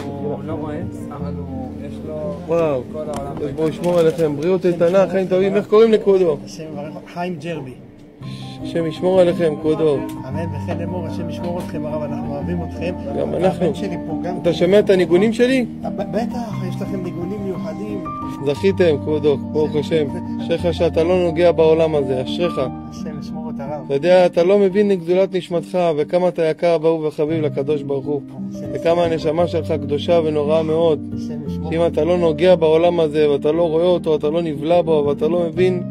הוא לא רואה, אבל יש לו כל העולם. אז בואו ישמור עליכם, בריאות איתנה, חיים טובים. איך קוראים לכבודו? חיים ג'רבי. השם ישמור עליכם, כבודו. אמן וכן לאמור, השם ישמור אתכם הרב, אנחנו אוהבים אתכם. גם אנחנו. הבן שלי פה גם. אתה שומע את הניגונים שלי? בטח, יש לכם ניגונים מיוחדים. זכיתם, כבודו, ברוך השם. אשריך שאתה לא נוגע בעולם הזה, אשריך. השם ישמור את הרב. אתה יודע, אתה לא מבין את גדולת נשמתך, וכמה אתה יקר, ברוך וחביב לקדוש ברוך הוא. וכמה הנשמה שלך קדושה ונוראה מאוד. שאם אתה לא נוגע בעולם הזה, ואתה לא רואה אותו, אתה לא נבלע בו, ואתה לא מבין,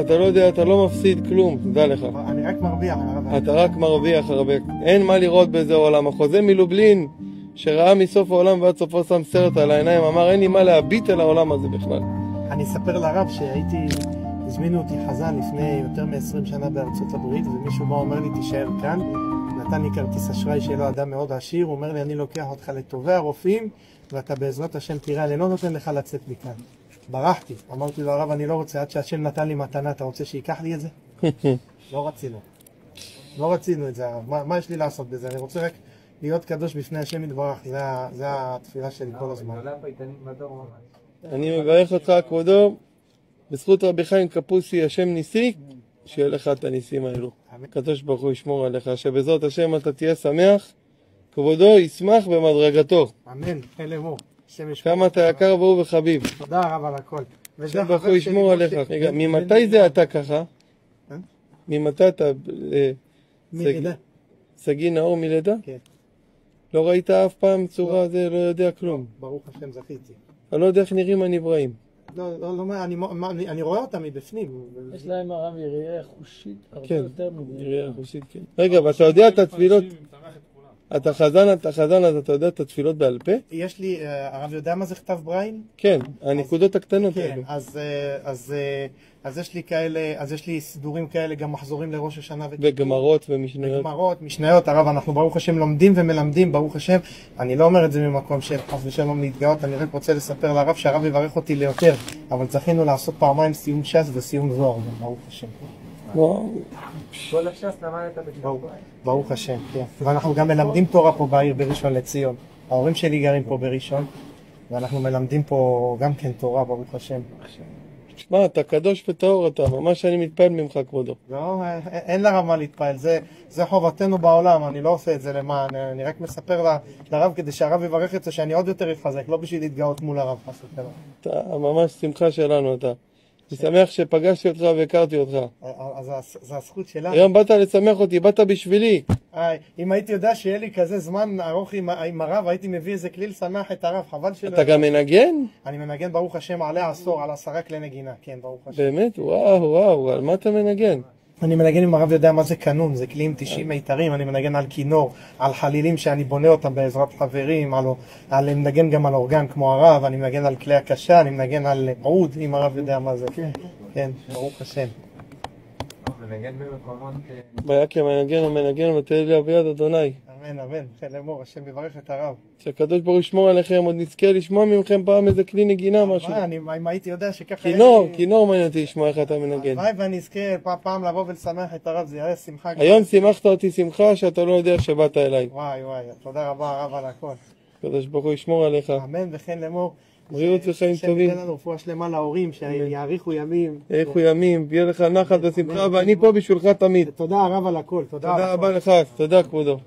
אתה לא יודע, אתה לא מפסיד כלום, תדע לך. אני רק מרוויח, הרב. אתה רק מרוויח, הרבה. אין מה לראות באיזה עולם. החוזה מלובלין, שראה מסוף העולם ועד סופו שם סרט על העיניים, אמר, אין לי מה להביט על העולם הזה בכלל. אני אספר לרב הזמינו אותי חזן לפני יותר מ-20 שנה בארצות הברית, ומישהו בא אומר לי, תישאר כאן. נתן לי כרטיס אשראי שלו, אדם מאוד עשיר, הוא אומר לי, אני לוקח אותך לטובי הרופאים, ואתה בעזרת השם תראה, אני לא נותן לך לצאת מכאן. ברחתי, אמרתי לו, הרב, אני לא רוצה, עד שהשם נתן לי מתנה, אתה רוצה שיקח לי את זה? לא רצינו את זה, הרב. מה יש לי לעשות בזה? אני רוצה רק להיות קדוש בפני השם יתברך, זה התפילה שלי כל הזמן. אני מברך אותך, כבודו, בזכות רבי חיים קפוסי, השם ניסי, שיהיה לך את הניסים האלו. הקדוש ברוך הוא ישמור עליך, שבזאת השם אתה תהיה שמח, כבודו ישמח במדרגתו. אמן, כן לאמור. כמה אתה יקר והוא וחביב. תודה רב על הכל. השם ברוך הוא ישמור עליך. רגע, ממתי זה אתה ככה? ממתי אתה... מלידה. סגי נאור מלידה? כן. לא ראית אף פעם צורה זה, לא יודע כלום. ברוך השם זכיתי. אני לא יודע איך נראים הנבראים. אני רואה אותם מבפנים. יש להם הרב יריעה חושית הרבה יותר מזה. יריעה חושית, כן. רגע, ואתה יודע את התפילות? אתה חזן, אז אתה יודע את התפילות בעל פה? יש לי, הרב יודע מה זה כתב ברייל? כן, הנקודות הקטנות האלו. אז יש לי כאלה, אז יש לי סידורים כאלה, גם מחזורים לראש השנה וגמרות ומשניות. גמרות, משניות, הרב, אנחנו ברוך השם לומדים ומלמדים, ברוך השם. אני לא אומר את זה ממקום של חס ושלום להתגאות, אני רק רוצה לספר לרב שהרב יברך אותי ליותר, אבל צריכנו לעשות פעמיים סיום ש"ס וסיום זוהר, ברוך השם. כל הש"ס למדת בגלל. ברוך השם, כן. ואנחנו גם מלמדים תורה פה בעיר בראשון לציון. ההורים שלי גרים פה בראשון, ואנחנו מלמדים פה גם כן תורה, ברוך השם. שמע, אתה קדוש וטהור אתה, ממש אני מתפעל ממך, כבודו. לא, אין לרב מה להתפעל, זה חובתנו בעולם, אני לא עושה את זה למען, אני רק מספר לרב כדי שהרב יברך את זה, שאני עוד יותר יתחזק, לא בשביל להתגאות מול הרב, חס ושלום. אתה ממש שמחה שלנו, אתה. אני שמח שפגשתי אותך והכרתי אותך. אז זה הזכות שלנו. היום באת לשמח אותי, באת בשבילי. אם הייתי יודע שיהיה לי כזה זמן ארוך עם הרב, הייתי מביא איזה כלי לשמח את הרב, חבל שלא... אתה גם מנגן? אני מנגן, ברוך השם, עלי עשור, על 10 כלי נגינה, כן, ברוך השם. באמת? וואו, על מה אתה מנגן? אני מנגן עם הרב יודע מה זה קנון, זה כלים 90 מיתרים, אני מנגן על כינור, על חלילים שאני בונה אותם בעזרת חברים, אני מנגן גם על אורגן כמו הרב, אני מנגן על כלי הקשה, אני מנגן על עוד, אם הרב יודע מה זה. כן, ברוך השם. מנגן במקומות... ויקם המנגן ותהי לי אביד אדוני. אמן, אמן, כן לאמור, השם יברך את הרב. שהקדוש ברוך הוא ישמור עליכם, עוד נזכה לשמוע ממכם פעם איזה כלי נגינה משהו. אם הייתי יודע שככה... כינור מעניין אותי לשמוע איך אתה מנגן. ואני אזכה פעם לבוא ולשמח את הרב, זה יהיה שמחה. היום שימחת אותי שמחה שאתה לא יודע שבאת אליי. וואי, תודה רבה הרב על הכל. הקדוש ברוך הוא ישמור עליך. אמן וכן לאמור. בריאות וחיים טובים. שתהיה לנו רפואה שלמה להורים, שיאריכו ימים. יאריכו ימים, ויהיה לך נחת ושמחה, ואני פה בשבילך תמיד. תודה רב על הכל. תודה רבה לך, תודה כבודו.